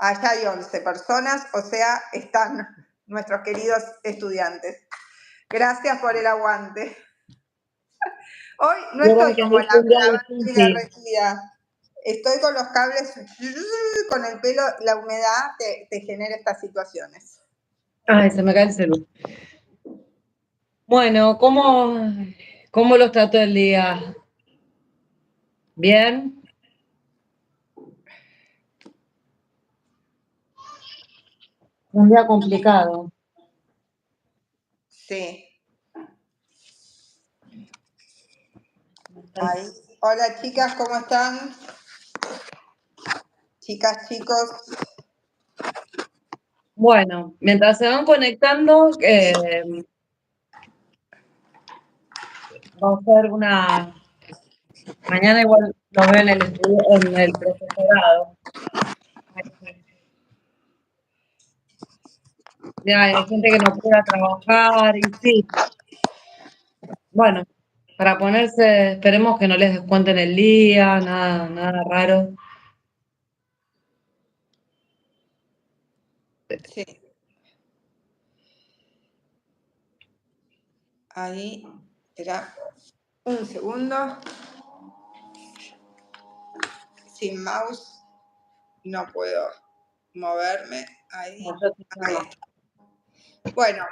Allá hay 11 personas, o sea, están nuestros queridos estudiantes. Gracias por el aguante. Hoy no estoy como la regida. Estoy con los cables, con el pelo, la humedad te genera estas situaciones. Ay, se me cae el celular. Bueno, ¿cómo los trató el día? ¿Bien? Un día complicado. Sí. Ahí. Hola chicas, ¿cómo están? Chicas, chicos. Bueno, mientras se van conectando, vamos a hacer una... Mañana igual lo veo en el profesorado. Ya, hay gente que no pueda trabajar y sí. Bueno, para ponerse, esperemos que no les descuenten el día, nada raro. Sí. Ahí, espera un segundo. Sin mouse no puedo moverme. Ahí. Ahí está. Bueno,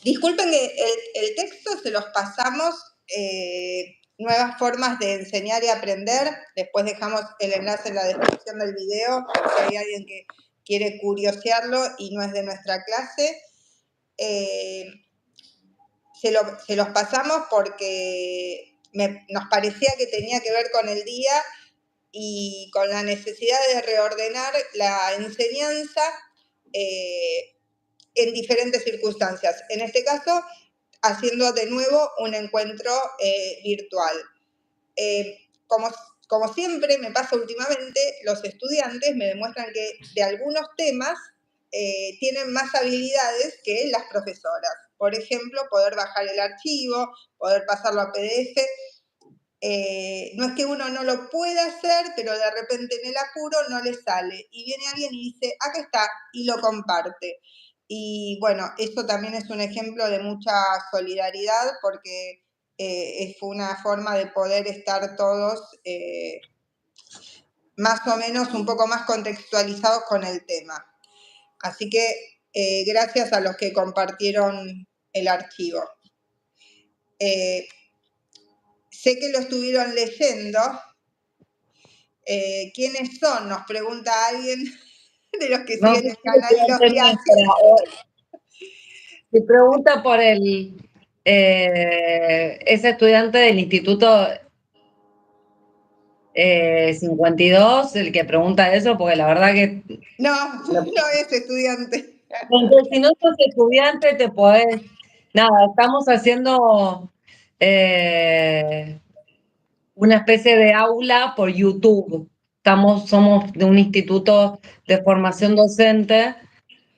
disculpen que el texto se los pasamos, nuevas formas de enseñar y aprender. Después dejamos el enlace en la descripción del video, si hay alguien que quiere curiosearlo y no es de nuestra clase. Se los pasamos porque nos parecía que tenía que ver con el día y con la necesidad de reordenar la enseñanza en diferentes circunstancias. En este caso, haciendo de nuevo un encuentro virtual. Como siempre me pasa últimamente, los estudiantes me demuestran que de algunos temas tienen más habilidades que las profesoras. Por ejemplo, poder bajar el archivo, poder pasarlo a PDF. No es que uno no lo pueda hacer, pero de repente en el apuro no le sale. Y viene alguien y dice, acá está, y lo comparte. Y bueno, eso también es un ejemplo de mucha solidaridad porque fue una forma de poder estar todos más o menos un poco más contextualizados con el tema. Así que gracias a los que compartieron el archivo. Sé que lo estuvieron leyendo. ¿Quiénes son? Nos pregunta alguien de los que siguen el canal y los que hacen. Se pregunta por ese estudiante del Instituto 52, el que pregunta eso, porque la verdad que... No es estudiante. Entonces, si no sos estudiante, te podés... Nada, estamos haciendo una especie de aula por YouTube. Somos de un instituto de formación docente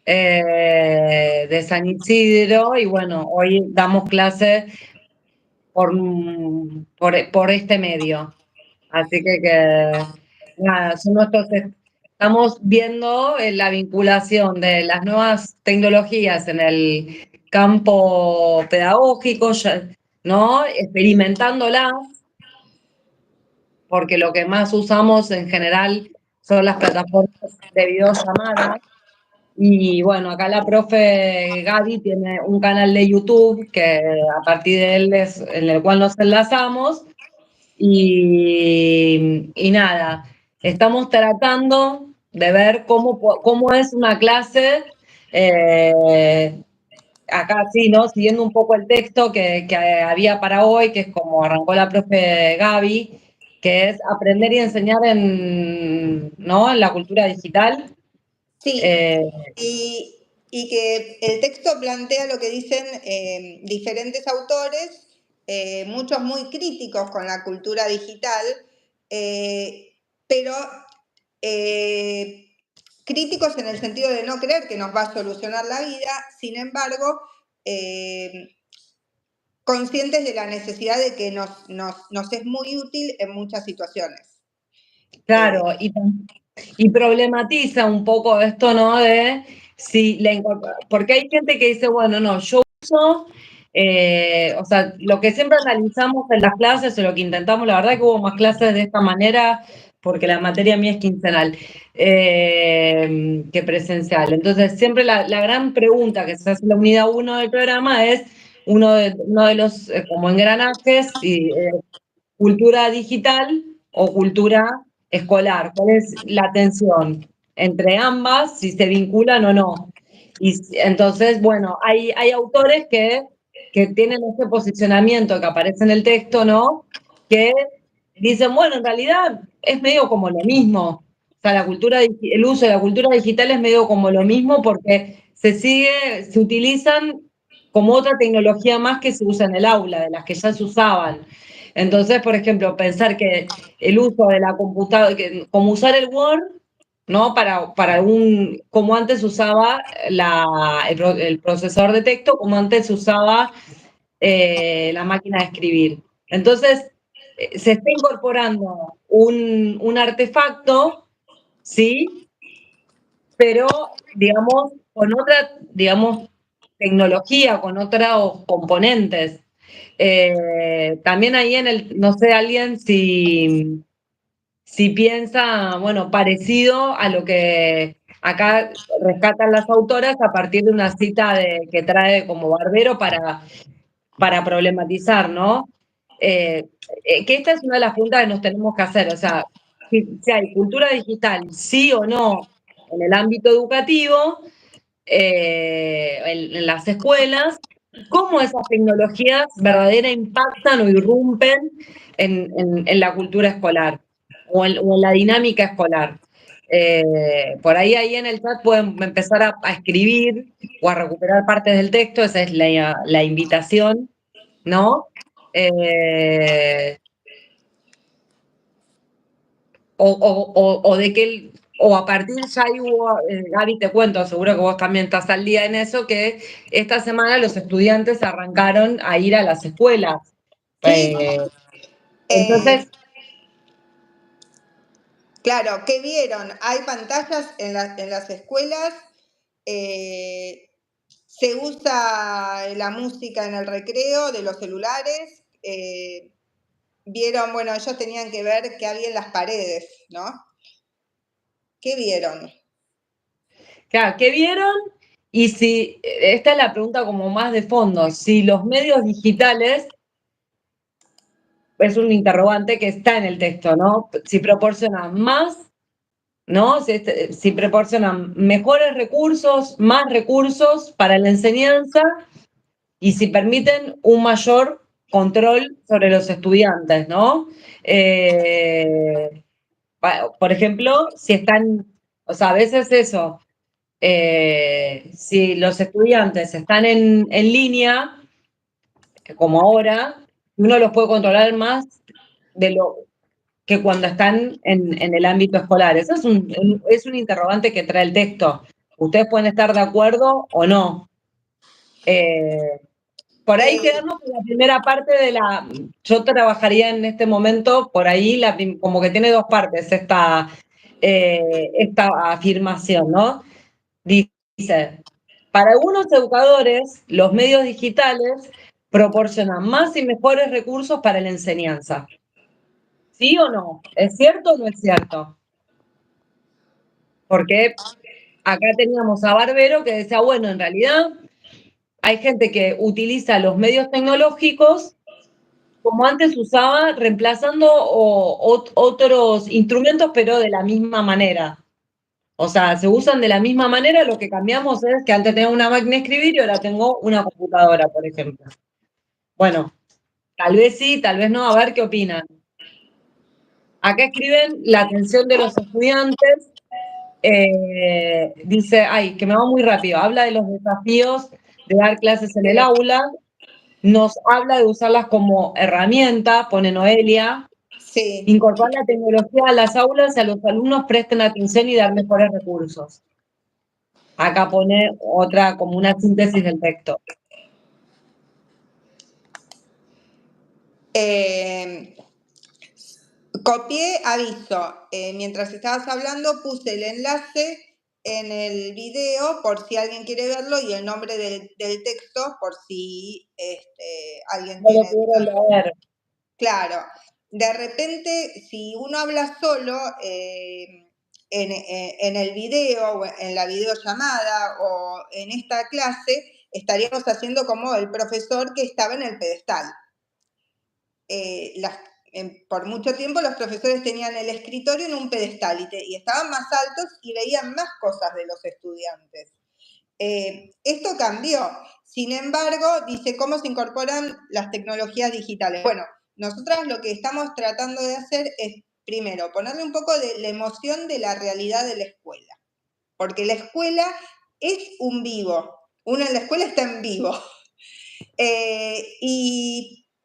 de San Isidro y bueno, hoy damos clases por este medio. Así que nada, estamos viendo la vinculación de las nuevas tecnologías en el campo pedagógico, ¿no? Experimentándolas, porque lo que más usamos en general son las plataformas de videollamada. Y bueno, acá la profe Gaby tiene un canal de YouTube que a partir de él es en el cual nos enlazamos. Y nada, estamos tratando de ver cómo es una clase, acá sí, ¿no? Siguiendo un poco el texto que había para hoy, que es como arrancó la profe Gaby, que es aprender y enseñar ¿no? En la cultura digital. Sí, y que el texto plantea lo que dicen diferentes autores, muchos muy críticos con la cultura digital, pero críticos en el sentido de no creer que nos va a solucionar la vida, sin embargo, conscientes de la necesidad de que nos es muy útil en muchas situaciones. Claro, Y problematiza un poco esto, ¿no? De si porque hay gente que dice, bueno, no, yo uso, o sea, lo que siempre analizamos en las clases, o lo que intentamos, la verdad que hubo más clases de esta manera, porque la materia mía es quincenal, que presencial. Entonces, siempre la gran pregunta que se hace en la unidad 1 del programa es uno de los como engranajes y cultura digital o cultura escolar. ¿Cuál es la tensión entre ambas, si se vinculan o no? Y entonces, bueno, hay autores que tienen ese posicionamiento que aparece en el texto, ¿no? Que dicen, bueno, en realidad es medio como lo mismo. O sea, el uso de la cultura digital es medio como lo mismo porque se utilizan como otra tecnología más que se usa en el aula, de las que ya se usaban. Entonces, por ejemplo, pensar que el uso de la computadora, como usar el Word, ¿no? Como antes usaba el procesador de texto, como antes usaba la máquina de escribir. Entonces, se está incorporando un artefacto, ¿sí? Pero, digamos, con otra, digamos, tecnología, con otros componentes. También ahí no sé, alguien si piensa, bueno, parecido a lo que acá rescatan las autoras a partir de una cita que trae como Barbero para problematizar, ¿no? Eh, que esta es una de las preguntas que nos tenemos que hacer, o sea, si hay cultura digital, sí o no, en el ámbito educativo, en las escuelas, cómo esas tecnologías verdaderamente impactan o irrumpen en la cultura escolar o en la dinámica escolar. Por ahí en el chat pueden empezar a escribir o a recuperar partes del texto, esa es la invitación, ¿no? Eh, o de que o a partir ya hubo, Gaby, te cuento, seguro que vos también estás al día en eso, que esta semana los estudiantes arrancaron a ir a las escuelas. Sí. Entonces, Claro, ¿qué vieron? Hay pantallas en las escuelas, se usa la música en el recreo de los celulares, vieron, bueno, ellos tenían que ver qué había en las paredes, ¿no? ¿Qué vieron? claro, ¿qué vieron? Y si, esta es la pregunta como más de fondo, si los medios digitales, es un interrogante que está en el texto, ¿no? Si proporcionan más, ¿no? Si proporcionan mejores recursos, más recursos para la enseñanza y si permiten un mayor control sobre los estudiantes, ¿no? Por ejemplo, si están, o sea, a veces eso, si los estudiantes están en línea, como ahora, uno los puede controlar más de lo que cuando están en el ámbito escolar. Eso es un interrogante que trae el texto. Ustedes pueden estar de acuerdo o no. Por ahí Eh, quedarnos con la primera parte yo trabajaría en este momento, por ahí como que tiene dos partes esta afirmación, ¿no? Dice, para algunos educadores, los medios digitales proporcionan más y mejores recursos para la enseñanza. ¿Sí o no? ¿Es cierto o no es cierto? Porque acá teníamos a Barbero que decía, bueno, en realidad hay gente que utiliza los medios tecnológicos como antes usaba, reemplazando otros instrumentos, pero de la misma manera. O sea, se usan de la misma manera, lo que cambiamos es que antes tenía una máquina de escribir y ahora tengo una computadora, por ejemplo. Bueno, tal vez sí, tal vez no, a ver qué opinan. Acá escriben la atención de los estudiantes, dice, ay, que me va muy rápido, habla de los desafíos de dar clases en el aula, nos habla de usarlas como herramienta, pone Noelia, sí. incorporar la tecnología a las aulas y a los alumnos presten atención y dar mejores recursos. Acá pone otra, como una síntesis del texto. Eh, Copié aviso. Mientras estabas hablando, puse el enlace en el video por si alguien quiere verlo y el nombre del texto por si alguien No lo tiene pudieron dudas. leer. Claro, de repente, si uno habla solo en el video o en la videollamada o en esta clase, estaríamos haciendo como el profesor que estaba en el pedestal. Por mucho tiempo los profesores tenían el escritorio en un pedestal y estaban más altos y veían más cosas de los estudiantes. Esto cambió. Sin embargo, dice cómo se incorporan las tecnologías digitales. Bueno, nosotras lo que estamos tratando de hacer es, primero, ponerle un poco de la emoción de la realidad de la escuela. Porque la escuela es un vivo. Uno en la escuela está en vivo.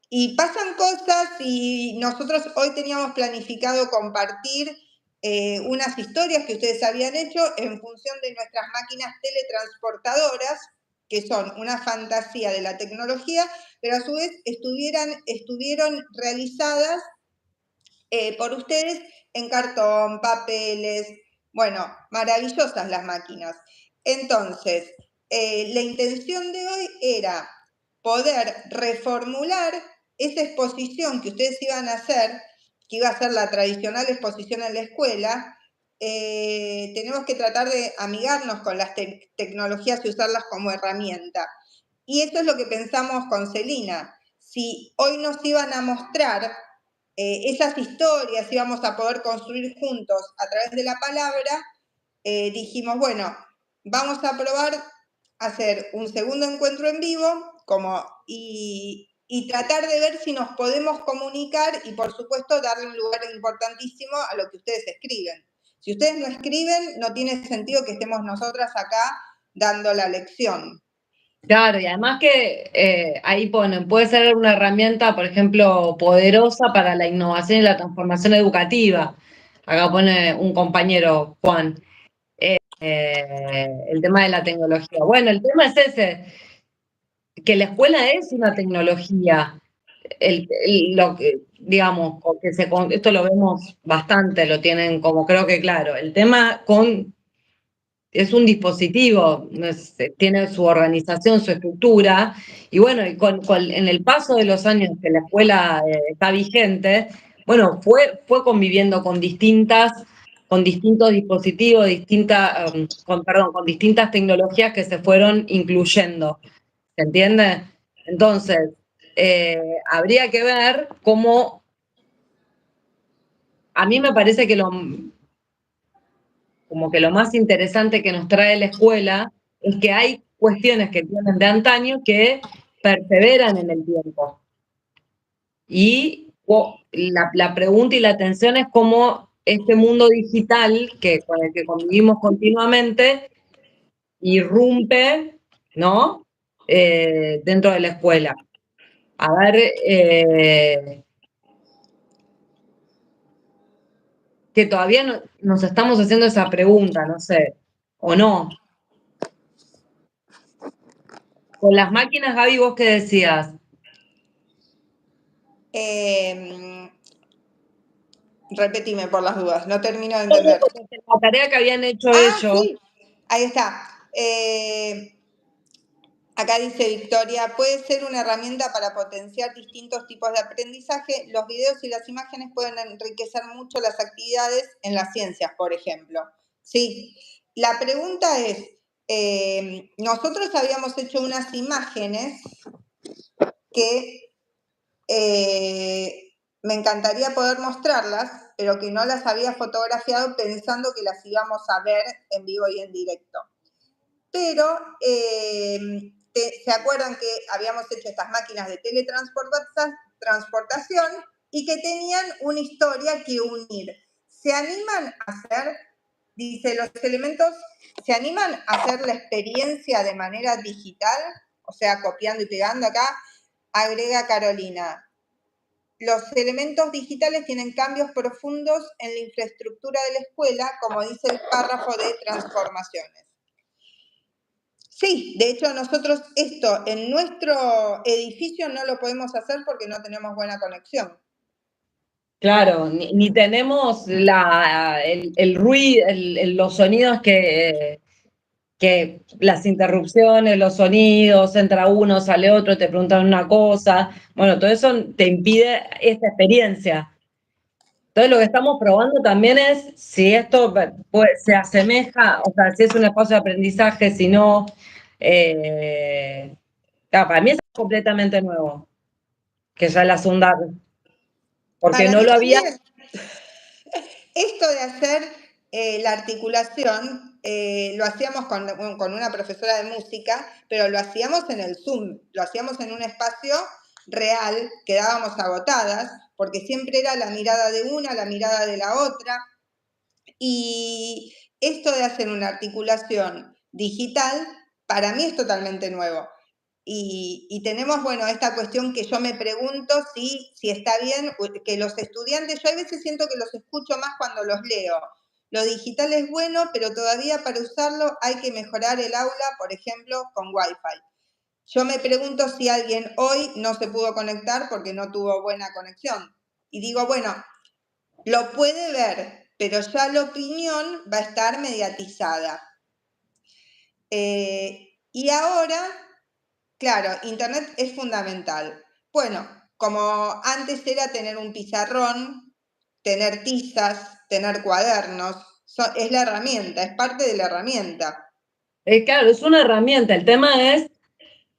Y pasan cosas y nosotros hoy teníamos planificado compartir unas historias que ustedes habían hecho en función de nuestras máquinas teletransportadoras, que son una fantasía de la tecnología, pero a su vez estuvieron realizadas por ustedes en cartón, papeles, bueno, maravillosas las máquinas. Entonces, la intención de hoy era poder reformular esa exposición que ustedes iban a hacer, que iba a ser la tradicional exposición en la escuela. Tenemos que tratar de amigarnos con las tecnologías y usarlas como herramienta. Y eso es lo que pensamos con Celina. Si hoy nos iban a mostrar esas historias íbamos a poder construir juntos a través de la palabra, dijimos, bueno, vamos a probar hacer un segundo encuentro en vivo y tratar de ver si nos podemos comunicar y, por supuesto, darle un lugar importantísimo a lo que ustedes escriben. Si ustedes no escriben, no tiene sentido que estemos nosotras acá dando la lección. Claro, y además que ahí ponen, puede ser una herramienta, por ejemplo, poderosa para la innovación y la transformación educativa. Acá pone un compañero, Juan, el tema de la tecnología. Bueno, el tema es ese, que la escuela es una tecnología. Digamos, esto lo vemos bastante, lo tienen como creo que claro. El tema es un dispositivo, tiene su organización, su estructura, y bueno, en el paso de los años que la escuela está vigente, bueno, fue conviviendo con distintos dispositivos, con distintas tecnologías que se fueron incluyendo, ¿se entiende? Entonces, habría que ver cómo, a mí me parece que como que lo más interesante que nos trae la escuela es que hay cuestiones que tienen de antaño que perseveran en el tiempo. Y la pregunta y la atención es cómo este mundo digital con el que convivimos continuamente irrumpe, ¿no? Dentro de la escuela. A ver, que todavía nos estamos haciendo esa pregunta, no sé, o no. Con las máquinas, Gaby, ¿vos qué decías? Repetime por las dudas, no termino de entender. La tarea que habían hecho ellos. Sí, ahí está. Acá dice Victoria, puede ser una herramienta para potenciar distintos tipos de aprendizaje. Los videos y las imágenes pueden enriquecer mucho las actividades en las ciencias, por ejemplo. Sí, la pregunta es, nosotros habíamos hecho unas imágenes que me encantaría poder mostrarlas, pero que no las había fotografiado pensando que las íbamos a ver en vivo y en directo. Pero ¿se acuerdan que habíamos hecho estas máquinas de teletransportación y que tenían una historia que unir? ¿Se animan a hacer, dice, los elementos, se animan a hacer la experiencia de manera digital? O sea, copiando y pegando acá, agrega Carolina. Los elementos digitales tienen cambios profundos en la infraestructura de la escuela, como dice el párrafo de transformaciones. Sí, de hecho nosotros esto en nuestro edificio no lo podemos hacer porque no tenemos buena conexión. Claro, ni tenemos el ruido, los sonidos que las interrupciones, los sonidos, entra uno, sale otro, te preguntan una cosa. Bueno, todo eso te impide esta experiencia. Entonces, lo que estamos probando también es si esto se asemeja, o sea, si es un espacio de aprendizaje, si no. Claro, para mí es completamente nuevo, que ya la segunda, porque Para no mí lo había. también. Esto de hacer la articulación lo hacíamos con una profesora de música, pero lo hacíamos en el Zoom, lo hacíamos en un espacio real, quedábamos agotadas, porque siempre era la mirada de una, la mirada de la otra, y esto de hacer una articulación digital, para mí es totalmente nuevo. Y tenemos, bueno, esta cuestión que yo me pregunto si está bien que los estudiantes, yo a veces siento que los escucho más cuando los leo. Lo digital es bueno, pero todavía para usarlo hay que mejorar el aula, por ejemplo, con Wi-Fi. Yo me pregunto si alguien hoy no se pudo conectar porque no tuvo buena conexión. Y digo, bueno, lo puede ver, pero ya la opinión va a estar mediatizada. Y ahora, claro, Internet es fundamental. Bueno, como antes era tener un pizarrón, tener tizas, tener cuadernos, es la herramienta, es parte de la herramienta. Claro, es una herramienta. El tema es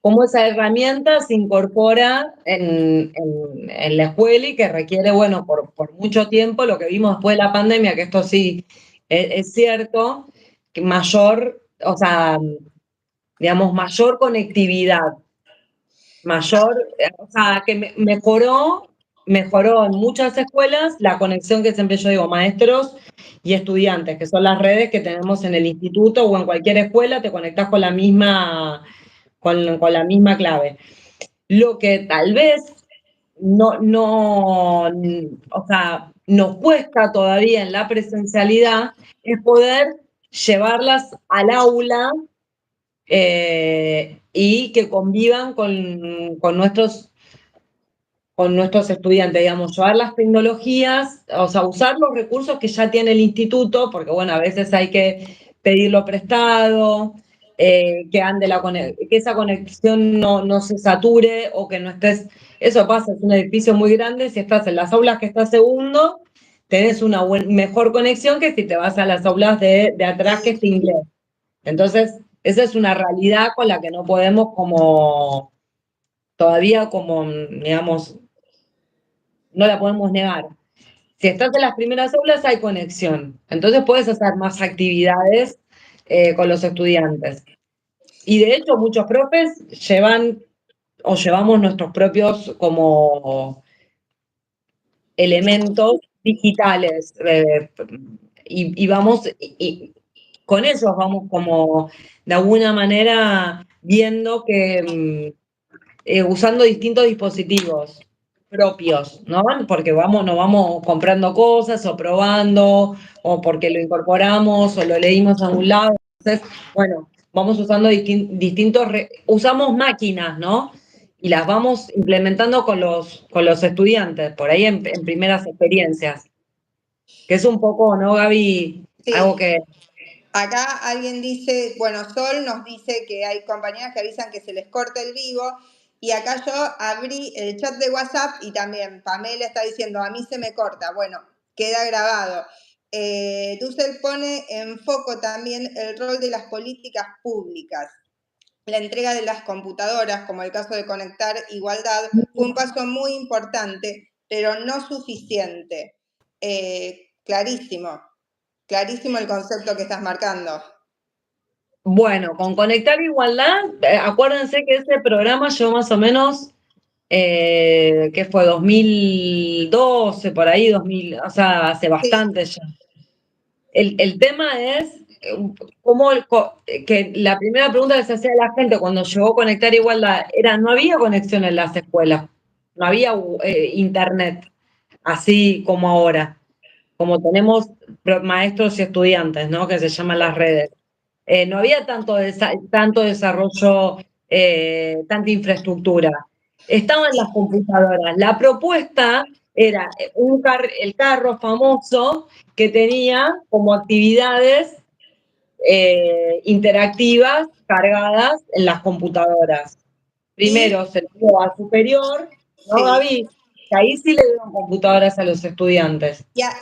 cómo esa herramienta se incorpora en la escuela y que requiere, bueno, por mucho tiempo, lo que vimos después de la pandemia, que esto sí es cierto, que mayor, o sea, digamos, mayor conectividad, mayor, o sea, que mejoró en muchas escuelas la conexión que siempre yo digo, maestros y estudiantes, que son las redes que tenemos en el instituto o en cualquier escuela, te conectas con la misma, con la misma clave. Lo que tal vez o sea, nos cuesta todavía en la presencialidad es poder llevarlas al aula y que convivan con nuestros estudiantes, digamos, llevar las tecnologías, o sea, usar los recursos que ya tiene el instituto, porque bueno, a veces hay que pedirlo prestado, que ande que esa conexión no se sature o que no estés, eso pasa, es un edificio muy grande, si estás en las aulas que está segundo, tenés una mejor conexión que si te vas a las aulas de atrás que es inglés. Entonces, esa es una realidad con la que no podemos todavía digamos, no la podemos negar. Si estás en las primeras aulas hay conexión, entonces puedes hacer más actividades con los estudiantes. Y de hecho muchos profes llevan o llevamos nuestros propios como elementos digitales y vamos, y con ellos vamos como de alguna manera viendo que usando distintos dispositivos propios, ¿no? Porque nos vamos comprando cosas o probando, o porque lo incorporamos o lo leímos a un lado. Entonces, bueno, vamos usando usamos máquinas, ¿no? Y las vamos implementando con los estudiantes, por ahí en primeras experiencias. Que es un poco, ¿no, Gaby? Algo Sí, que acá alguien dice, bueno, Sol nos dice que hay compañeras que avisan que se les corta el vivo. Y acá yo abrí el chat de WhatsApp y también Pamela está diciendo, a mí se me corta. Bueno, queda grabado. Dussel pone en foco también el rol de las políticas públicas. La entrega de las computadoras, como el caso de Conectar Igualdad, fue un paso muy importante, pero no suficiente. Clarísimo, clarísimo el concepto que estás marcando. bueno, con Conectar Igualdad, acuérdense que ese programa llevó más o menos, ¿qué fue? 2012, por ahí, 2000, o sea, hace Sí, bastante ya. El tema es cómo que la primera pregunta que se hacía la gente cuando llegó a Conectar Igualdad era, no había conexión en las escuelas, no había internet, así como ahora, como tenemos maestros y estudiantes, ¿no? Que se llaman las redes. No había tanto desarrollo, tanta infraestructura. Estaban las computadoras. La propuesta era el carro famoso que tenía como actividades interactivas cargadas en las computadoras. Y Primero se lo dio a superior, ¿no, sí, Gaby? Que ahí sí le dieron computadoras a los estudiantes. ya,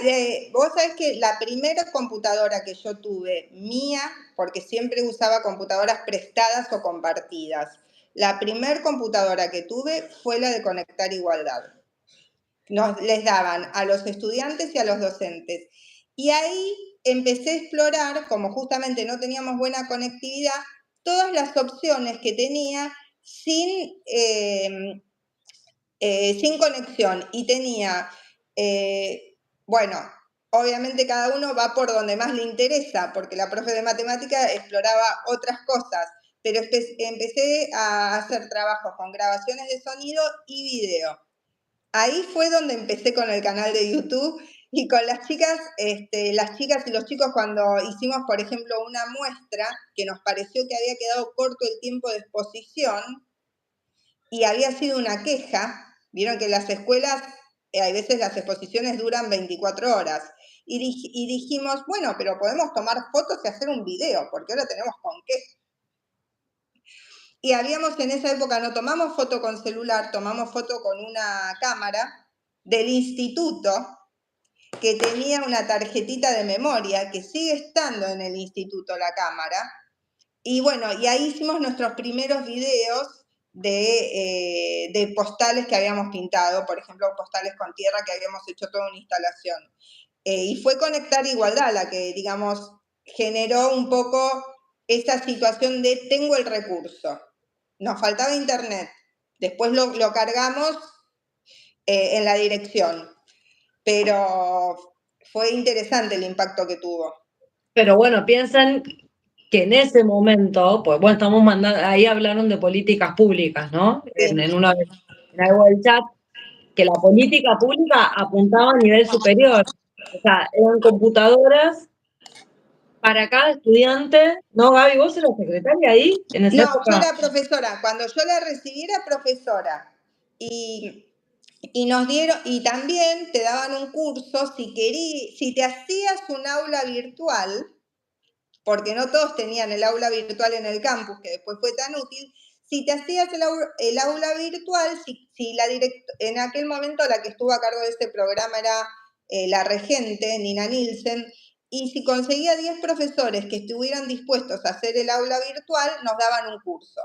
vos sabés que la primera computadora que yo tuve mía, porque siempre usaba computadoras prestadas o compartidas, la primera computadora que tuve fue la de Conectar Igualdad. Les daban a los estudiantes y a los docentes. Y ahí empecé a explorar, como justamente no teníamos buena conectividad, todas las opciones que tenía sin conexión. Y tenía, bueno, obviamente cada uno va por donde más le interesa, porque la profe de matemática exploraba otras cosas, pero empecé a hacer trabajos con grabaciones de sonido y video. Ahí fue donde empecé con el canal de YouTube y con las chicas y los chicos cuando hicimos, por ejemplo, una muestra que nos pareció que había quedado corto el tiempo de exposición y había sido una queja, vieron que en las escuelas hay veces las exposiciones duran 24 horas y dijimos, bueno, pero podemos tomar fotos y hacer un video, porque ahora tenemos con qué. Y habíamos en esa época, no tomamos foto con celular, tomamos foto con una cámara del instituto que tenía una tarjetita de memoria, que sigue estando en el instituto la cámara. Y bueno, y ahí hicimos nuestros primeros videos de postales que habíamos pintado, por ejemplo, postales con tierra que habíamos hecho toda una instalación. Y fue Conectar Igualdad la que, digamos, generó un poco esa situación de tengo el recurso. Nos faltaba internet. Después lo cargamos en la dirección. Pero fue interesante el impacto que tuvo. Pero bueno, piensan que en ese momento, pues bueno, estamos mandando, ahí hablaron de políticas públicas, ¿no? Sí. En algo del chat, que la política pública apuntaba a nivel superior. O sea, eran computadoras para cada estudiante. ¿No, Gaby? ¿Vos eras secretaria ahí en esa No, yo época? era profesora. Cuando yo la recibí era profesora. Y, y nos dieron, y también te daban un curso si te hacías un aula virtual, porque no todos tenían el aula virtual en el campus, que después fue tan útil. Si te hacías el aula virtual, en aquel momento la que estuvo a cargo de este programa era la regente, Nina Nielsen, y si conseguía 10 profesores que estuvieran dispuestos a hacer el aula virtual, nos daban un curso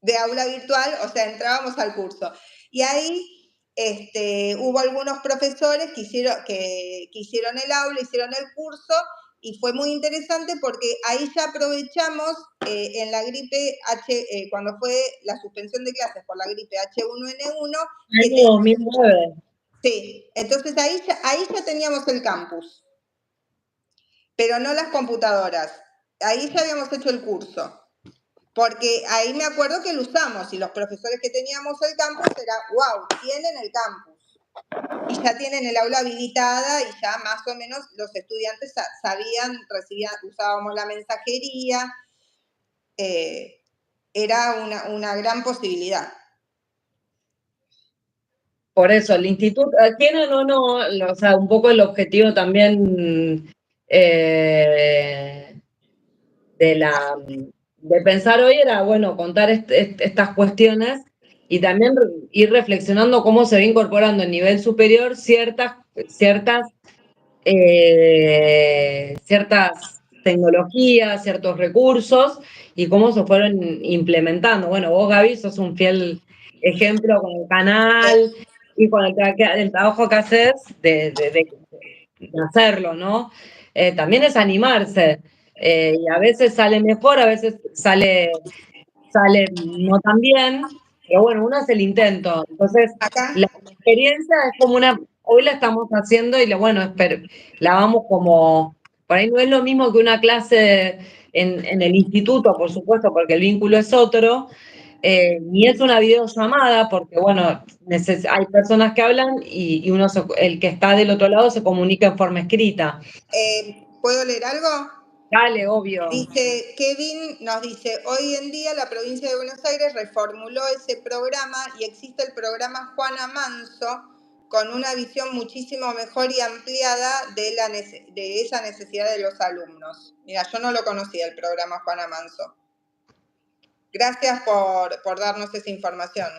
de aula virtual, o sea, entrábamos al curso. Y ahí hubo algunos profesores que hicieron el aula, hicieron el curso, y fue muy interesante porque ahí ya aprovechamos en la gripe cuando fue la suspensión de clases por la gripe H1N1, Año 2009. sí, entonces ahí ya teníamos el campus, pero no las computadoras. Ahí ya habíamos hecho el curso. Porque ahí me acuerdo que lo usamos y los profesores que teníamos el campus era, wow, tienen el campus. Y ya tienen el aula habilitada y ya más o menos los estudiantes sabían, usábamos la mensajería. Era una gran posibilidad. Por eso, el instituto, tienen o no, o sea, un poco el objetivo también de de pensar hoy era, bueno, contar estas cuestiones y también ir reflexionando cómo se va incorporando en nivel superior ciertas tecnologías, ciertos recursos y cómo se fueron implementando. Bueno, vos, Gaby, sos un fiel ejemplo con el canal y con el trabajo que haces de hacerlo, ¿no? También es animarse. Y a veces sale mejor, a veces sale no tan bien, pero bueno, uno hace el intento. Entonces, Acá, la experiencia es como hoy la estamos haciendo y bueno, la vamos como, por ahí no es lo mismo que una clase en el instituto, por supuesto, porque el vínculo es otro, ni es una videollamada, porque bueno, hay personas que hablan y el que está del otro lado se comunica en forma escrita. ¿puedo leer algo? Dale, obvio. Dice, Kevin nos dice, hoy en día la provincia de Buenos Aires reformuló ese programa y existe el programa Juana Manso con una visión muchísimo mejor y ampliada de esa necesidad de los alumnos. Mira, yo no lo conocía el programa Juana Manso. Gracias por darnos esa información.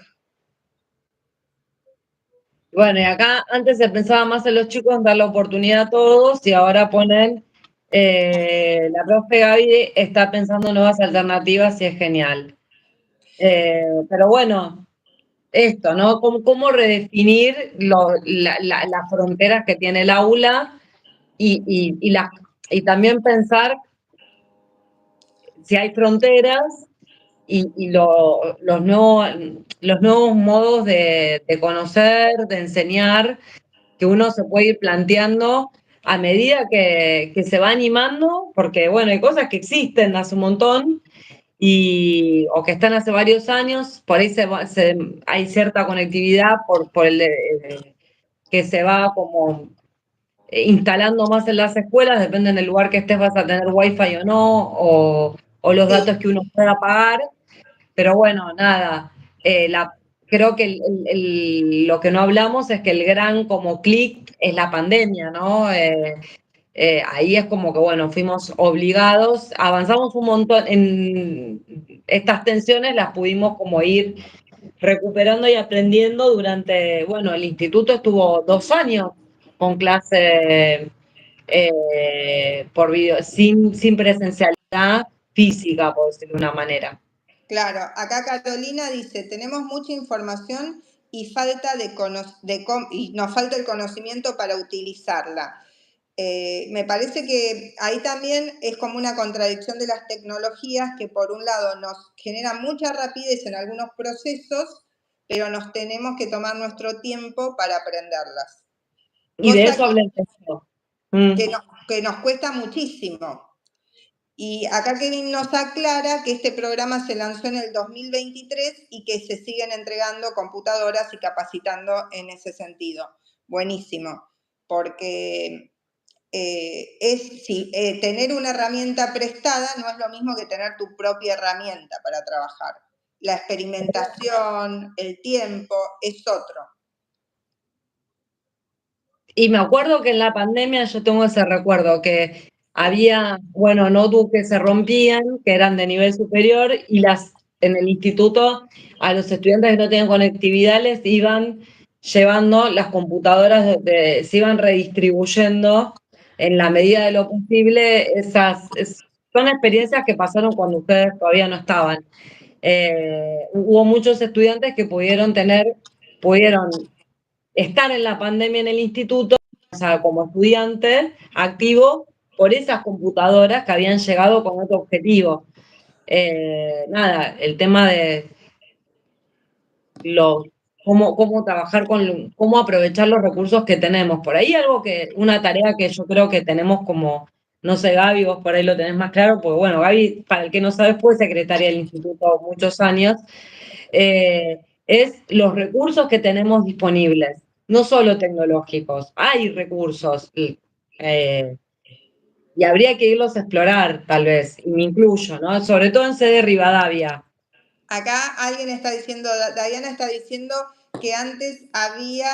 Bueno, y acá antes se pensaba más en los chicos, en dar la oportunidad a todos, y ahora ponen, la profe Gaby está pensando en nuevas alternativas y es genial. Pero bueno, esto, ¿no? ¿Cómo redefinir las fronteras que tiene el aula y también pensar si hay fronteras y los nuevos modos de conocer, de enseñar, que uno se puede ir planteando a medida que se va animando, porque bueno, hay cosas que existen hace un montón o que están hace varios años, por ahí hay cierta conectividad por que se va como instalando más en las escuelas, depende del lugar que estés, vas a tener wifi o no, o los Sí. datos que uno pueda pagar, pero bueno, nada, creo que lo que no hablamos es que el gran como clic es la pandemia, ¿no? Ahí es como que, bueno, fuimos obligados, avanzamos un montón en estas tensiones, las pudimos como ir recuperando y aprendiendo durante, bueno, el instituto estuvo 2 años con clase por video, sin presencialidad física, por decirlo de una manera. Claro, acá Carolina dice, tenemos mucha información y nos falta el conocimiento para utilizarla. Me parece que ahí también es como una contradicción de las tecnologías que por un lado nos generan mucha rapidez en algunos procesos, pero nos tenemos que tomar nuestro tiempo para aprenderlas. Y de Cosa eso habla el texto. Mm. que nos cuesta muchísimo. Y acá Kevin nos aclara que este programa se lanzó en el 2023 y que se siguen entregando computadoras y capacitando en ese sentido. Buenísimo, porque tener una herramienta prestada no es lo mismo que tener tu propia herramienta para trabajar. La experimentación, el tiempo, es otro. Y me acuerdo que en la pandemia yo tengo ese recuerdo, que había, bueno, notebooks que se rompían, que eran de nivel superior, y en el instituto a los estudiantes que no tenían conectividad les iban llevando las computadoras, se iban redistribuyendo en la medida de lo posible. Son experiencias que pasaron cuando ustedes todavía no estaban. Hubo muchos estudiantes que pudieron estar en la pandemia en el instituto, o sea, como estudiante activo, por esas computadoras que habían llegado con otro objetivo. Nada, el tema de cómo trabajar cómo aprovechar los recursos que tenemos. Por ahí una tarea que yo creo que tenemos como, no sé, Gaby, vos por ahí lo tenés más claro, porque bueno, Gaby, para el que no sabe, fue secretaria del instituto muchos años, es los recursos que tenemos disponibles, no solo tecnológicos, hay recursos y habría que irlos a explorar, tal vez, y me incluyo, ¿no? Sobre todo en sede Rivadavia. Acá alguien está diciendo, Diana está diciendo que antes había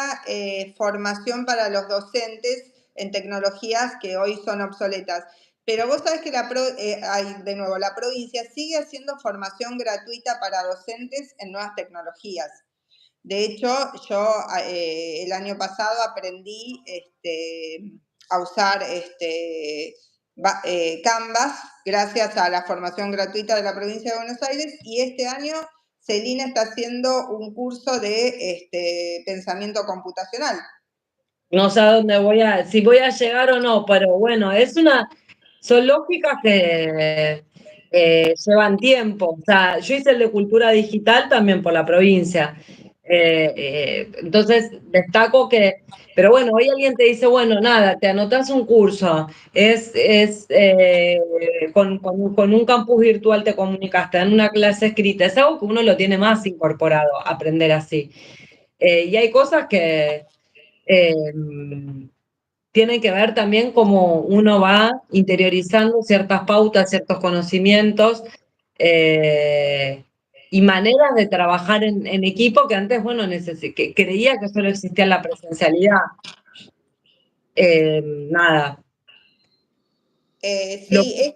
formación para los docentes en tecnologías que hoy son obsoletas. Pero vos sabés que de nuevo, la provincia sigue haciendo formación gratuita para docentes en nuevas tecnologías. De hecho, yo el año pasado aprendí a usar Canvas gracias a la formación gratuita de la provincia de Buenos Aires, y este año Celina está haciendo un curso de pensamiento computacional. No sé a dónde si voy a llegar o no, pero bueno, son lógicas que llevan tiempo. O sea, yo hice el de cultura digital también por la provincia. Entonces, destaco pero bueno, hoy alguien te dice, bueno, nada, te anotás un curso, con un campus virtual te comunicaste, en una clase escrita, es algo que uno lo tiene más incorporado, aprender así. Y hay cosas que eh, tiene que ver también cómo uno va interiorizando ciertas pautas, ciertos conocimientos. y maneras de trabajar en equipo que antes, bueno, que creía que solo existía la presencialidad. Nada. Sí,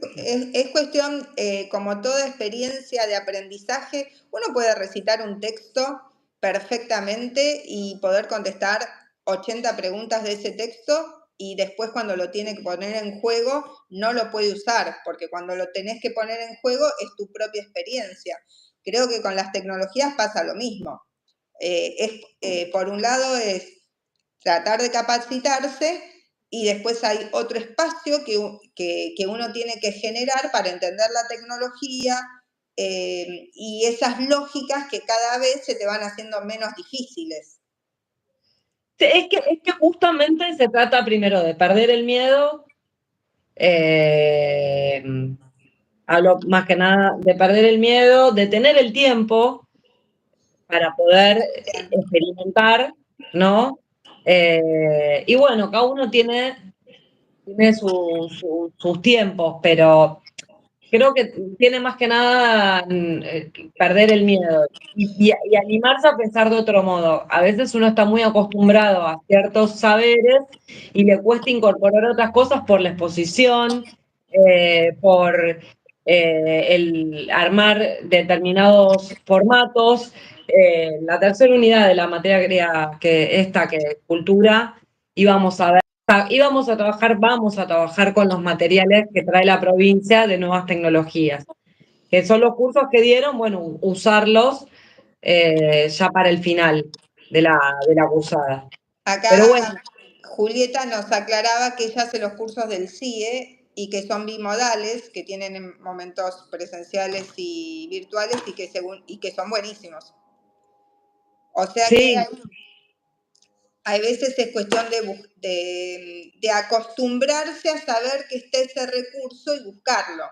es cuestión, como toda experiencia de aprendizaje, uno puede recitar un texto perfectamente y poder contestar 80 preguntas de ese texto y después cuando lo tiene que poner en juego no lo puede usar, porque cuando lo tenés que poner en juego es tu propia experiencia. Creo que con las tecnologías pasa lo mismo. Por un lado es tratar de capacitarse y después hay otro espacio que uno tiene que generar para entender la tecnología y esas lógicas que cada vez se te van haciendo menos difíciles. Es que justamente se trata primero de perder el miedo, hablo más que nada de perder el miedo, de tener el tiempo para poder experimentar, ¿no? Y bueno, cada uno tiene sus tiempos, pero creo que tiene más que nada perder el miedo y animarse a pensar de otro modo. A veces uno está muy acostumbrado a ciertos saberes y le cuesta incorporar otras cosas por la exposición, por el armar determinados formatos. La tercera unidad de la materia que es cultura, íbamos a ver. Vamos a trabajar con los materiales que trae la provincia de nuevas tecnologías, que son los cursos que dieron, bueno, usarlos ya para el final de la cursada. Pero bueno, Acá Julieta nos aclaraba que ella hace los cursos del CIE y que son bimodales, que tienen momentos presenciales y virtuales y que son buenísimos. O sea que sí, hay veces es cuestión de acostumbrarse a saber que está ese recurso y buscarlo.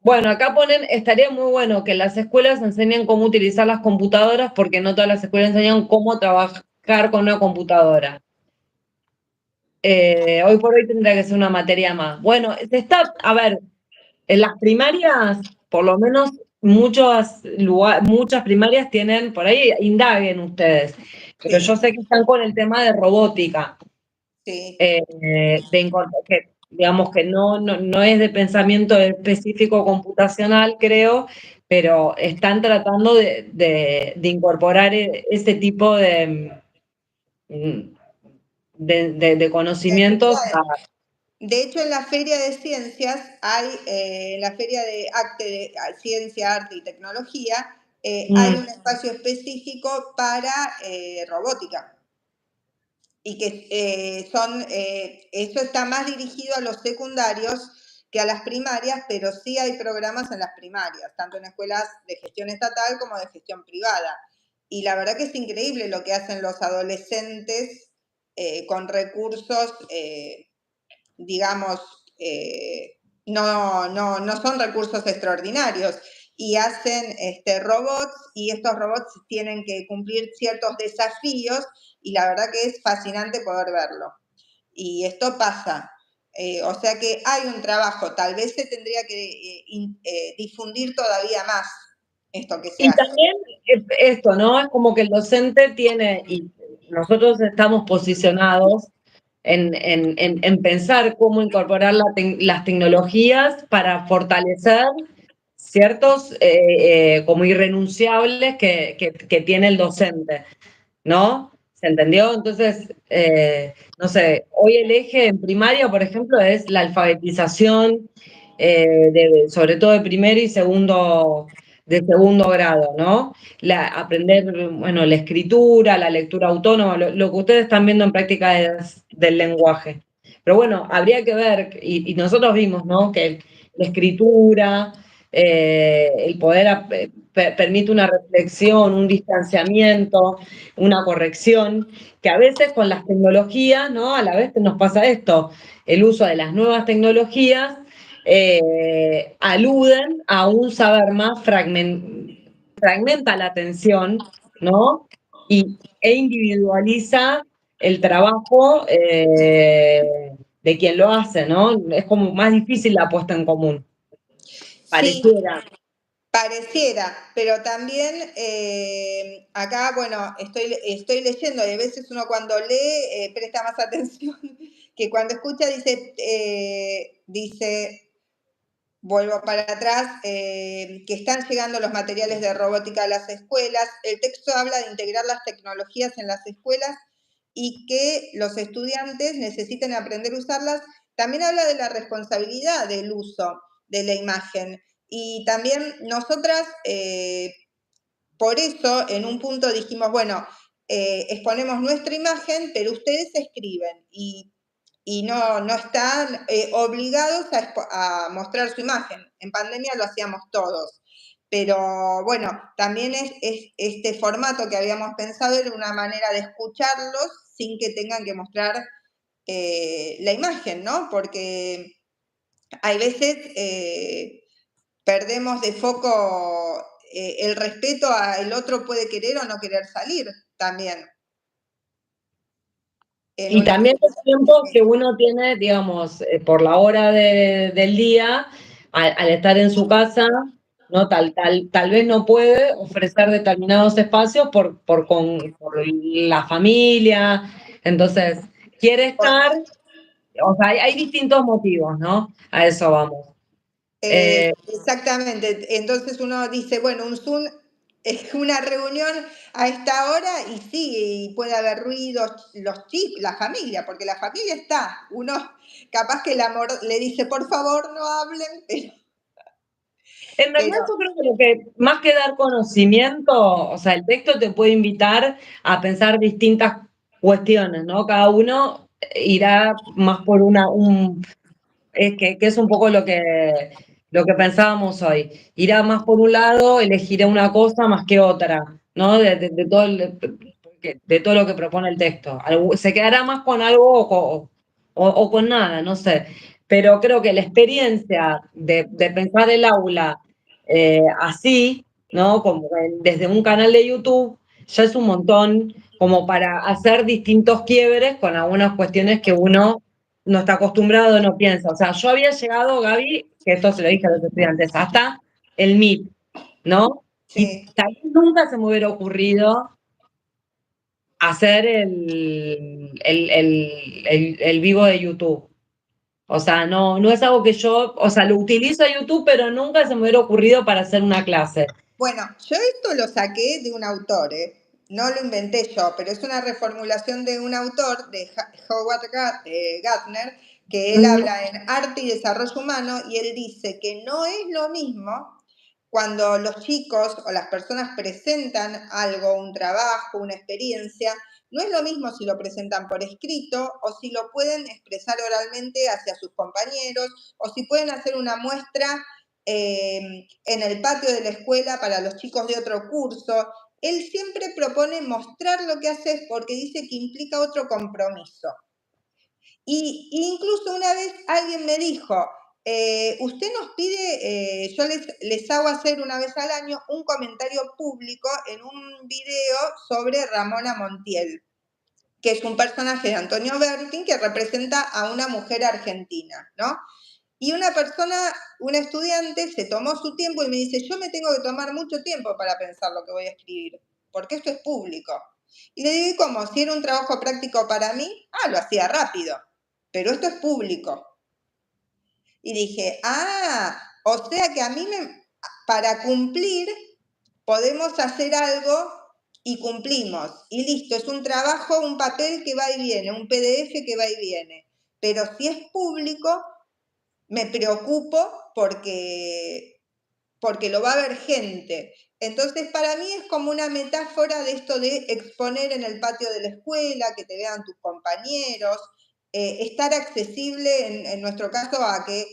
bueno, acá estaría muy bueno que las escuelas enseñen cómo utilizar las computadoras, porque no todas las escuelas enseñan cómo trabajar con una computadora. Hoy por hoy tendría que ser una materia más. Bueno, a ver, en las primarias, por lo menos muchas primarias tienen, por ahí indaguen ustedes, pero yo Sí, sé que están con el tema de robótica, sí. que digamos que no es de pensamiento específico computacional, creo, pero están tratando de incorporar ese tipo de conocimientos. De hecho, en la Feria de Ciencias hay, en la Feria de Ciencia, Arte y Tecnología, hay un espacio específico para robótica. Y que eso está más dirigido a los secundarios que a las primarias, pero sí hay programas en las primarias, tanto en escuelas de gestión estatal como de gestión privada. Y la verdad que es increíble lo que hacen los adolescentes con recursos, digamos, no son recursos extraordinarios y hacen robots y estos robots tienen que cumplir ciertos desafíos y la verdad que es fascinante poder verlo. Y esto pasa. O sea que hay un trabajo, tal vez se tendría que difundir todavía más esto que se Y hace. también esto, ¿no? Es como que el docente tiene, y nosotros estamos posicionados en pensar cómo incorporar las tecnologías para fortalecer ciertos como irrenunciables que tiene el docente, ¿no? ¿Se entendió? Entonces, no sé, hoy el eje en primaria, por ejemplo, es la alfabetización, sobre todo de segundo grado, ¿no? Aprender, bueno, la escritura, la lectura autónoma, lo que ustedes están viendo en práctica del lenguaje. Pero bueno, habría que ver, y nosotros vimos, ¿no? Que la escritura, el poder permite una reflexión, un distanciamiento, una corrección, que a veces con las tecnologías, ¿no? A la vez nos pasa esto, el uso de las nuevas tecnologías aluden a un saber más fragmenta la atención, ¿no? E individualiza el trabajo de quien lo hace, ¿no? Es como más difícil la puesta en común. Sí, pareciera. pareciera, pero también acá, bueno, estoy leyendo y a veces uno cuando lee presta más atención que cuando escucha dice, vuelvo para atrás, que están llegando los materiales de robótica a las escuelas. El texto habla de integrar las tecnologías en las escuelas y que los estudiantes necesiten aprender a usarlas. También habla de la responsabilidad del uso de la imagen. Y también nosotras, por eso, en un punto dijimos, bueno, exponemos nuestra imagen, pero ustedes escriben y no están obligados a mostrar su imagen. En pandemia lo hacíamos todos. Pero bueno, también es este formato que habíamos pensado era una manera de escucharlos sin que tengan que mostrar la imagen, ¿no? Porque hay veces perdemos de foco el respeto al otro puede querer o no querer salir también. En Y una... también los tiempos que uno tiene, digamos, por la hora del día, al estar en su casa, ¿no? Tal vez no puede ofrecer determinados espacios por la familia. Entonces, quiere estar, o sea, hay distintos motivos, ¿no? A eso vamos. Exactamente. Entonces uno dice, bueno, un Zoom es una reunión a esta hora y sí, y puede haber ruidos, los chicos, la familia, porque la familia está. Uno capaz que el amor le dice, por favor, no hablen, En realidad pero yo creo que lo que más que dar conocimiento, o sea, el texto te puede invitar a pensar distintas cuestiones, ¿no? Cada uno irá más por que es un poco lo que pensábamos hoy. Irá más por un lado, elegirá una cosa más que otra, ¿no? De todo lo que propone el texto. Se quedará más con algo o con nada, no sé. Pero creo que la experiencia de pensar el aula así, ¿no? Como desde un canal de YouTube, ya es un montón como para hacer distintos quiebres con algunas cuestiones que uno no está acostumbrado, no piensa. O sea, yo había llegado, Gaby, que esto se lo dije a los estudiantes, hasta el Meet, ¿no? Y sí. tal vez nunca se me hubiera ocurrido hacer el vivo de YouTube. O sea, no es algo que yo, o sea, lo utilizo a YouTube, pero nunca se me hubiera ocurrido para hacer una clase. Bueno, yo esto lo saqué de un autor, no lo inventé yo, pero es una reformulación de un autor, de Howard Gardner, que él habla en arte y desarrollo humano y él dice que no es lo mismo cuando los chicos o las personas presentan algo, un trabajo, una experiencia, no es lo mismo si lo presentan por escrito o si lo pueden expresar oralmente hacia sus compañeros o si pueden hacer una muestra en el patio de la escuela para los chicos de otro curso. Él siempre propone mostrar lo que haces porque dice que implica otro compromiso. Y incluso una vez alguien me dijo, usted nos pide, yo les hago hacer una vez al año un comentario público en un video sobre Ramona Montiel, que es un personaje de Antonio Bertin que representa a una mujer argentina, ¿no? Y una persona, un estudiante, se tomó su tiempo y me dice, yo me tengo que tomar mucho tiempo para pensar lo que voy a escribir, porque esto es público. Y le digo, ¿y cómo? Si era un trabajo práctico para mí, lo hacía rápido, pero esto es público. Y dije, o sea que a mí para cumplir podemos hacer algo y cumplimos. Y listo, es un trabajo, un papel que va y viene, un PDF que va y viene. Pero si es público, me preocupo porque lo va a ver gente. Entonces, para mí es como una metáfora de esto de exponer en el patio de la escuela, que te vean tus compañeros, estar accesible, en nuestro caso, a que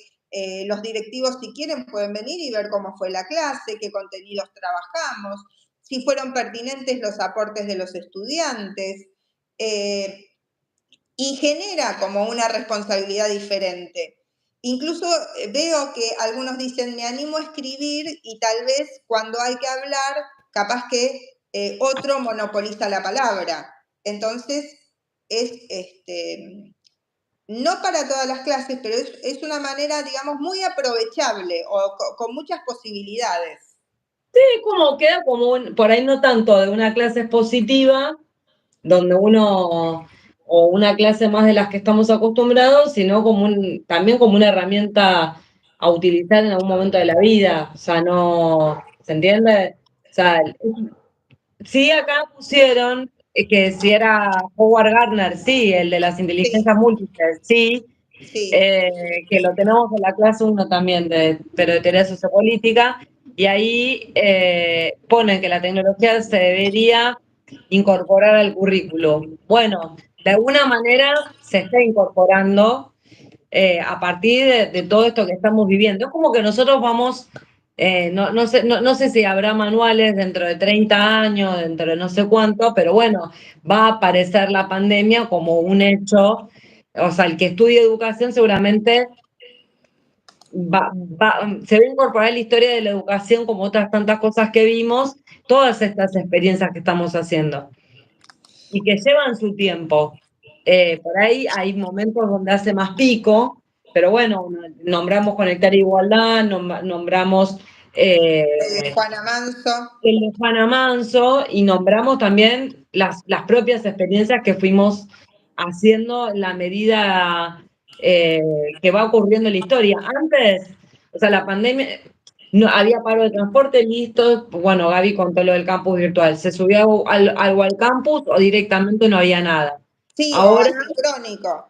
los directivos, si quieren, pueden venir y ver cómo fue la clase, qué contenidos trabajamos, si fueron pertinentes los aportes de los estudiantes, y genera como una responsabilidad diferente. Incluso veo que algunos dicen, me animo a escribir y tal vez cuando hay que hablar, capaz que otro monopoliza la palabra. Entonces, es No para todas las clases, pero es una manera, digamos, muy aprovechable o con muchas posibilidades. Sí, como queda como por ahí no tanto de una clase expositiva, donde uno, o una clase más de las que estamos acostumbrados, sino como también como una herramienta a utilizar en algún momento de la vida. O sea, no, ¿se entiende? O sea, sí, acá pusieron que si era Howard Gardner, sí, el de las Sí, inteligencias múltiples, sí, sí. que lo tenemos en la clase uno también, pero de teoría sociopolítica, y ahí ponen que la tecnología se debería incorporar al currículo. Bueno, de alguna manera se está incorporando a partir de todo esto que estamos viviendo. Es como que nosotros vamos, no sé si habrá manuales dentro de 30 años, dentro de no sé cuánto, pero bueno, va a aparecer la pandemia como un hecho. O sea, el que estudie educación seguramente se va a incorporar en la historia de la educación como otras tantas cosas que vimos, todas estas experiencias que estamos haciendo y que llevan su tiempo. Por ahí hay momentos donde hace más pico, pero bueno, nombramos Conectar Igualdad, nombramos Juana Manso. el de Juana Manso y nombramos también las propias experiencias que fuimos haciendo en la medida que va ocurriendo en la historia. Antes, o sea, la pandemia, no había paro de transporte, listo. Bueno, Gaby contó lo del campus virtual. Se subió algo al campus o directamente no había nada. Sí, o Ahora, asincrónico.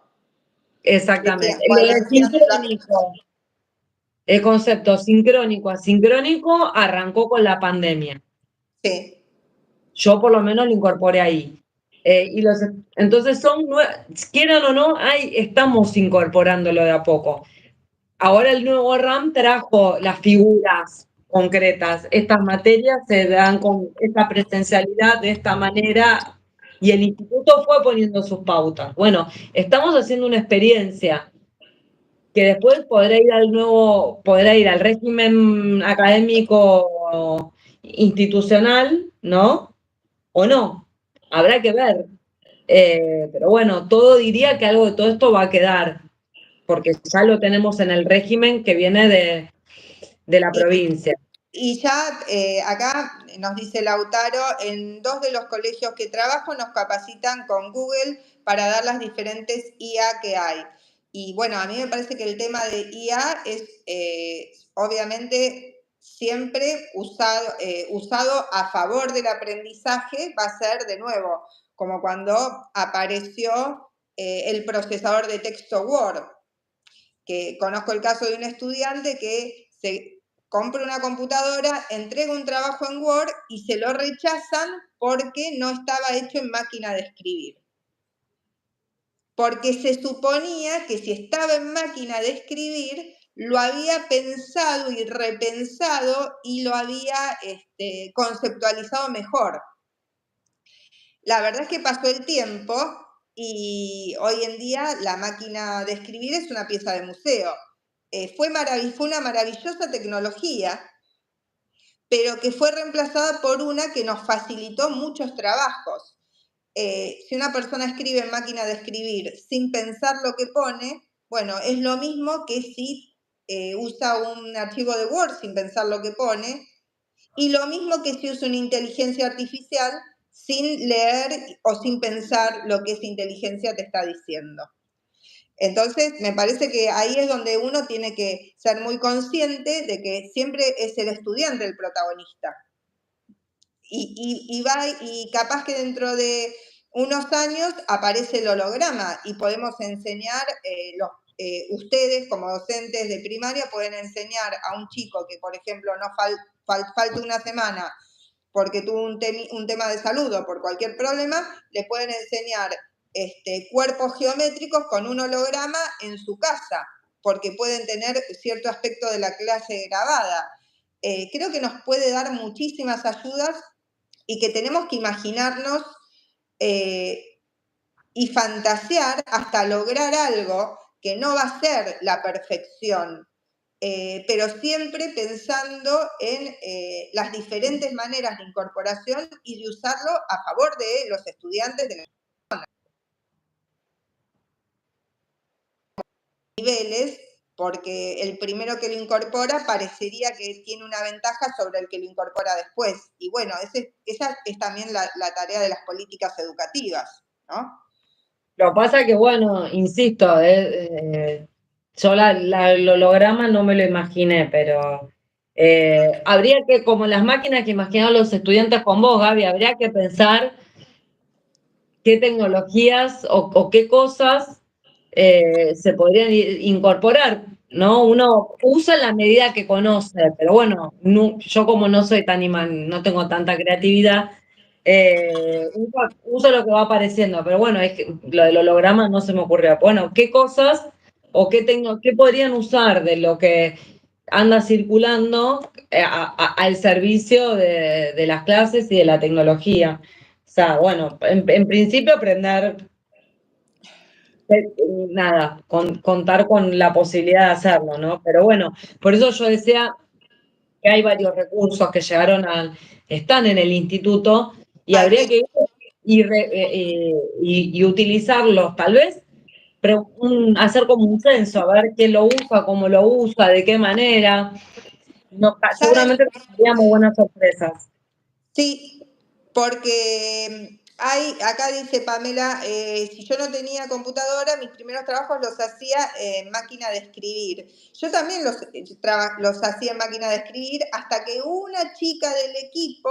exactamente. Decían, cuando El decían sincrónico, el concepto sincrónico, asincrónico, arrancó con la pandemia. sí. Yo por lo menos lo incorporé ahí. Entonces quieran o no, ahí estamos incorporándolo de a poco. Ahora el nuevo RAM trajo las figuras concretas. Estas materias se dan con esta presencialidad de esta manera y el instituto fue poniendo sus pautas. Bueno, estamos haciendo una experiencia que después podrá ir al régimen académico institucional, ¿no? O no, habrá que ver. Pero bueno, todo diría que algo de todo esto va a quedar, porque ya lo tenemos en el régimen que viene de la Y, provincia. y ya acá nos dice Lautaro, en 2 de los colegios que trabajo nos capacitan con Google para dar las diferentes IA que hay. Y bueno, a mí me parece que el tema de IA es obviamente siempre usado a favor del aprendizaje, va a ser de nuevo, como cuando apareció el procesador de texto Word, que conozco el caso de un estudiante que se compra una computadora, entrega un trabajo en Word y se lo rechazan porque no estaba hecho en máquina de escribir. Porque se suponía que si estaba en máquina de escribir, lo había pensado y repensado y lo había conceptualizado mejor. La verdad es que pasó el tiempo y hoy en día la máquina de escribir es una pieza de museo. Fue una maravillosa tecnología, pero que fue reemplazada por una que nos facilitó muchos trabajos. Si una persona escribe en máquina de escribir sin pensar lo que pone, bueno, es lo mismo que si usa un archivo de Word sin pensar lo que pone, y lo mismo que si usa una inteligencia artificial sin leer o sin pensar lo que esa inteligencia te está diciendo. Entonces, me parece que ahí es donde uno tiene que ser muy consciente de que siempre es el estudiante el protagonista. Y capaz que dentro de unos años aparece el holograma y podemos enseñar, ustedes como docentes de primaria pueden enseñar a un chico que, por ejemplo, no falte una semana porque tuvo un tema de salud o por cualquier problema, le pueden enseñar cuerpos geométricos con un holograma en su casa, porque pueden tener cierto aspecto de la clase grabada. Creo que nos puede dar muchísimas ayudas y que tenemos que imaginarnos y fantasear hasta lograr algo que no va a ser la perfección, pero siempre pensando en las diferentes maneras de incorporación y de usarlo a favor de los estudiantes de la niveles, porque el primero que lo incorpora parecería que tiene una ventaja sobre el que lo incorpora después. Y bueno, esa es también la tarea de las políticas educativas, ¿no? Lo que pasa que, bueno, insisto, yo el holograma no me lo imaginé, pero habría que, como las máquinas que imaginaban los estudiantes con vos, Gaby, habría que pensar qué tecnologías o qué cosas se podrían incorporar, ¿no? Uno usa en la medida que conoce, pero bueno, yo como no soy no tengo tanta creatividad, uso lo que va apareciendo, pero bueno, es que lo del holograma no se me ocurrió. Bueno, ¿qué cosas o qué podrían usar de lo que anda circulando al servicio de las clases y de la tecnología? O sea, bueno, en principio aprender nada, contar con la posibilidad de hacerlo, ¿no? Pero bueno, por eso yo decía que hay varios recursos que están en el instituto y habría que ir y utilizarlos, tal vez hacer como un censo, a ver quién lo usa, cómo lo usa, de qué manera. No, ¿Saben? seguramente tendríamos buenas sorpresas. Sí, porque acá dice Pamela, si yo no tenía computadora, mis primeros trabajos los hacía en máquina de escribir. Yo también los hacía en máquina de escribir hasta que una chica del equipo,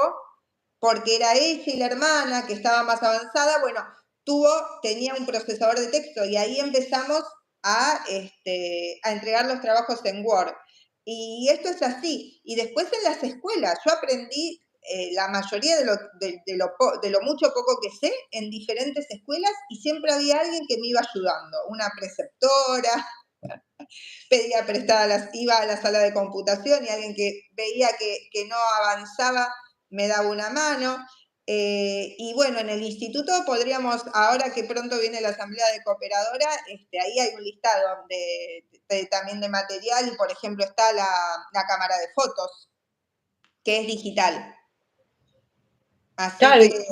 porque era ella y la hermana que estaba más avanzada, bueno, tenía un procesador de texto y ahí empezamos a entregar los trabajos en Word. Y esto es así. Y después en las escuelas, yo aprendí la mayoría de lo mucho poco que sé en diferentes escuelas y siempre había alguien que me iba ayudando, una preceptora, pedía prestada, iba a la sala de computación y alguien que veía que no avanzaba me daba una mano. Y bueno, en el instituto podríamos, ahora que pronto viene la asamblea de cooperadora, ahí hay un listado también de material y por ejemplo está la cámara de fotos, que es digital. Así Claro, que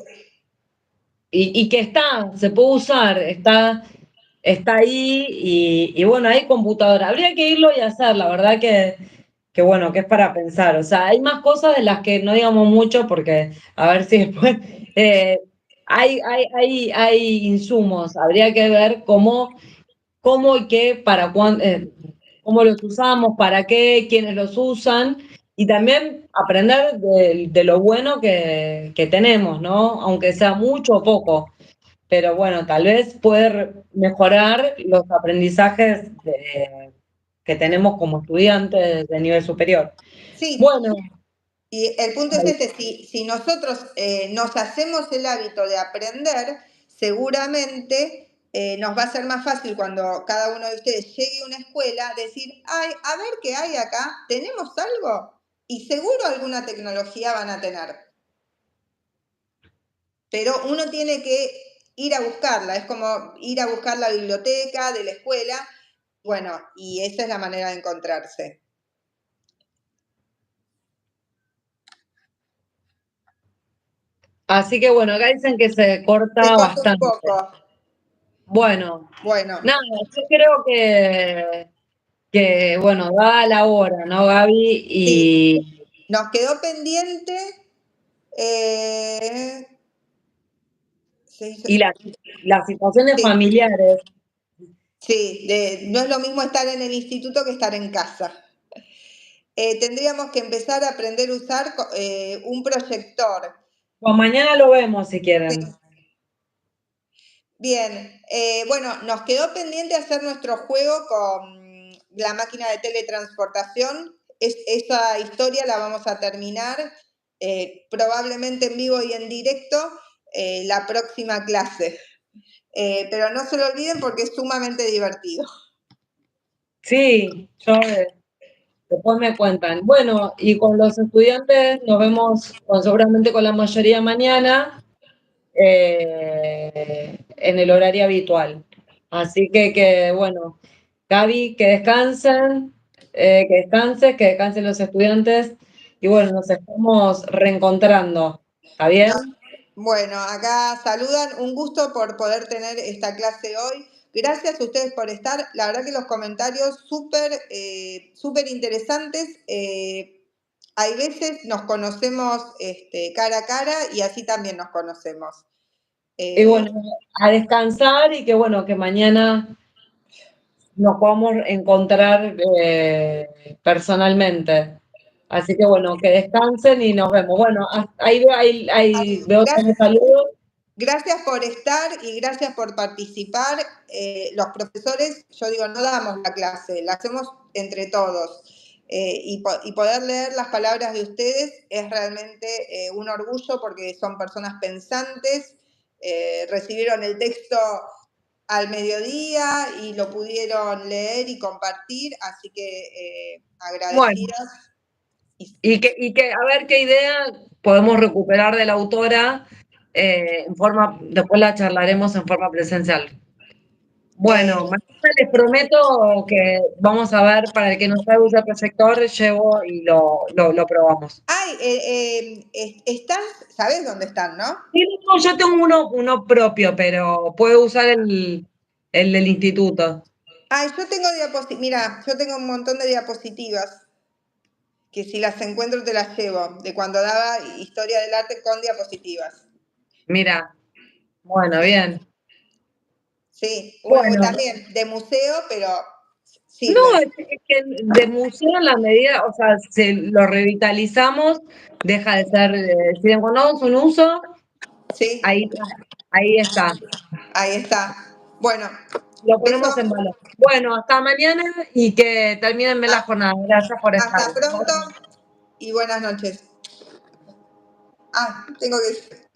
y que se puede usar, está ahí y bueno, hay computadora. Habría que irlo y hacer, la verdad que bueno, que es para pensar. O sea, hay más cosas de las que no digamos mucho porque a ver si después hay insumos. Habría que ver cómo y qué, cómo los usamos, para qué, quiénes los usan, y también aprender de lo bueno que tenemos, ¿no? Aunque sea mucho o poco. Pero bueno, tal vez poder mejorar los aprendizajes que tenemos como estudiantes de nivel superior. sí, Bueno, y el punto es este, si nosotros nos hacemos el hábito de aprender, seguramente nos va a ser más fácil cuando cada uno de ustedes llegue a una escuela decir, ay, a ver qué hay acá, ¿tenemos algo? Y seguro alguna tecnología van a tener. Pero uno tiene que ir a buscarla, es como ir a buscar la biblioteca de la escuela, bueno, y esa es la manera de encontrarse. así que bueno, acá dicen que se Se corta corta un bastante. poco. Bueno, Bueno, nada, yo creo que bueno, da la hora, ¿no, Gaby? sí, Y, nos quedó pendiente. Eh, y las situaciones sí, familiares. sí, no es lo mismo estar en el instituto que estar en casa. Tendríamos que empezar a aprender a usar un proyector. Pues mañana lo vemos si Sí. quieren. Bien, bueno, nos quedó pendiente hacer nuestro juego con la máquina de teletransportación. Esa historia la vamos a terminar probablemente en vivo y en directo la próxima clase. Pero no se lo olviden porque es sumamente divertido. Sí, después me cuentan. Bueno, y con los estudiantes nos vemos seguramente con la mayoría mañana en el horario habitual. Así que bueno, Gaby, que descansen los estudiantes y bueno, nos estamos reencontrando. ¿Está No, bien? bueno, acá saludan. Un gusto por poder tener esta clase hoy. Gracias a ustedes por estar. La verdad que los comentarios súper interesantes. Hay veces nos conocemos cara a cara y así también nos conocemos. Y bueno, a descansar y que bueno, que mañana nos podamos encontrar personalmente. Así que bueno, que descansen y nos vemos. Bueno, ahí veo que saludos. Gracias por estar y gracias por participar. Los profesores, yo digo, no damos la clase, la hacemos entre todos. Y poder leer las palabras de ustedes es realmente un orgullo porque son personas pensantes, recibieron el texto al mediodía y lo pudieron leer y compartir, así que agradecidas. Bueno, y que a ver qué idea podemos recuperar de la autora después la charlaremos en forma presencial. Bueno, mañana les prometo que vamos a ver, para el que no sabe usar proyector, llevo y lo probamos. Ay, ¿estás? ¿Sabés dónde están, no? Sí, no, yo tengo uno propio, pero puedo usar el del instituto. Ay, yo tengo diapositivas, mira, yo tengo un montón de diapositivas, que si las encuentro te las llevo, de cuando daba historia del arte con diapositivas. Mira, bueno, bien. Sí, Bueno, también de museo, pero no, sirven. es que de museo en la medida, o sea, si lo revitalizamos, deja de ser, si le encontramos un uso, Sí, ahí está, ahí está. Bueno, lo besos, ponemos en valor. Bueno, hasta mañana y que terminen bien la jornada. Gracias por estar. hasta pronto y buenas noches. Ah, tengo que...